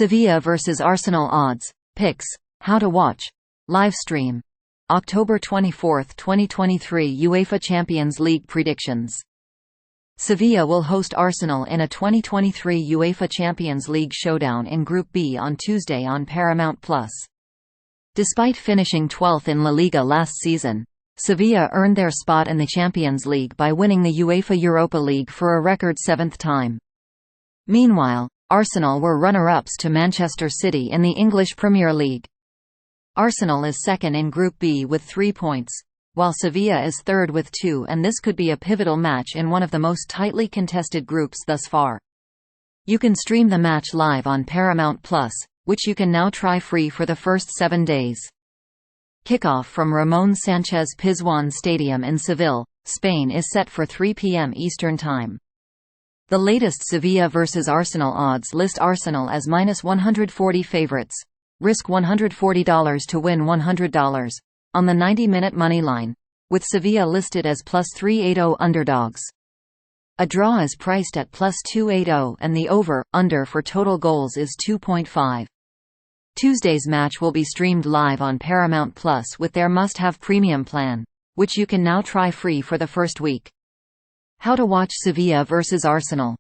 Sevilla vs Arsenal odds, picks, how to watch. Live stream. October 24, 2023 UEFA Champions League predictions. Sevilla will host Arsenal in a 2023 UEFA Champions League showdown in Group B on Tuesday on Paramount+. Despite finishing 12th in La Liga last season, Sevilla earned their spot in the Champions League by winning the UEFA Europa League for a record 7th time. Meanwhile, Arsenal were runner-ups to Manchester City in the English Premier League. Arsenal is second in Group B with 3 points, while Sevilla is third with 2, and this could be a pivotal match in one of the most tightly contested groups thus far. You can stream the match live on Paramount+, which you can now try free for the first 7 days. Kickoff from Ramon Sanchez-Pizjuan Stadium in Seville, Spain is set for 3 p.m. Eastern Time. The latest Sevilla vs Arsenal odds list Arsenal as -140 favorites. Risk $140 to win $100 on the 90-minute money line, with Sevilla listed as +380 underdogs. A draw is priced at +280 and the over/under for total goals is 2.5. Tuesday's match will be streamed live on Paramount+ with their must-have premium plan, which you can now try free for the first week. How to watch Sevilla vs Arsenal.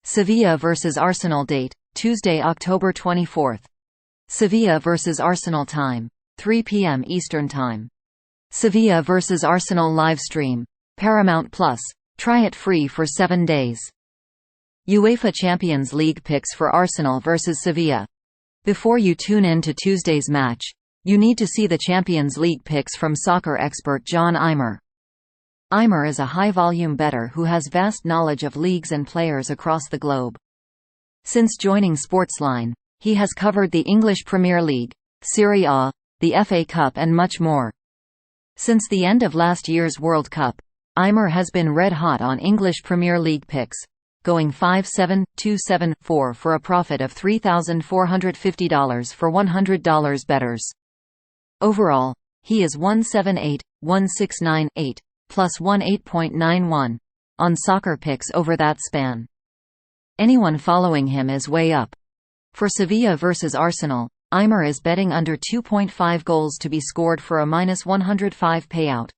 Sevilla vs Arsenal date, Tuesday, October 24. Sevilla vs Arsenal time, 3 p.m. Eastern Time. Sevilla vs Arsenal live stream, Paramount+. Try it free for 7 days. UEFA Champions League picks for Arsenal vs Sevilla. Before you tune in to Tuesday's match, you need to see the Champions League picks from soccer expert John Eimer. Eimer is a high-volume bettor who has vast knowledge of leagues and players across the globe. Since joining Sportsline, he has covered the English Premier League, Serie A, the FA Cup and much more. Since the end of last year's World Cup, Eimer has been red-hot on English Premier League picks, going 5-7, 2-7, 4 for a profit of $3,450 for $100 bettors. Overall, he is 178, 1698, plus 18.91 on soccer picks over that span. Anyone following him is way up. For Sevilla vs Arsenal, Eimer is betting under 2.5 goals to be scored for a -105 payout.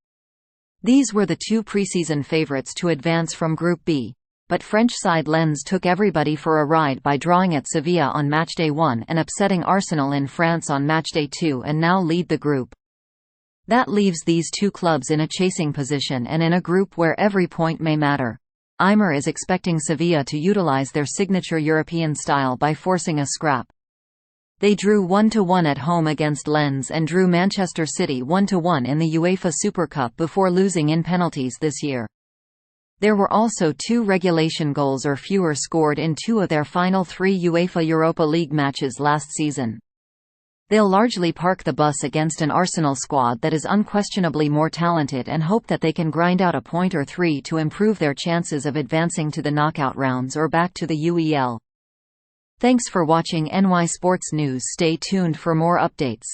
These were the two preseason favourites to advance from Group B, but French side Lens took everybody for a ride by drawing at Sevilla on matchday 1 and upsetting Arsenal in France on matchday 2 and now lead the group. That leaves these two clubs in a chasing position and in a group where every point may matter. Eimer is expecting Sevilla to utilize their signature European style by forcing a scrap. They drew 1-1 at home against Lens and drew Manchester City 1-1 in the UEFA Super Cup before losing in penalties this year. There were also 2 regulation goals or fewer scored in 2 of their final 3 UEFA Europa League matches last season. They'll largely park the bus against an Arsenal squad that is unquestionably more talented and hope that they can grind out a point or 3 to improve their chances of advancing to the knockout rounds or back to the UEL. Thanks for watching NY Sports News. Stay tuned for more updates.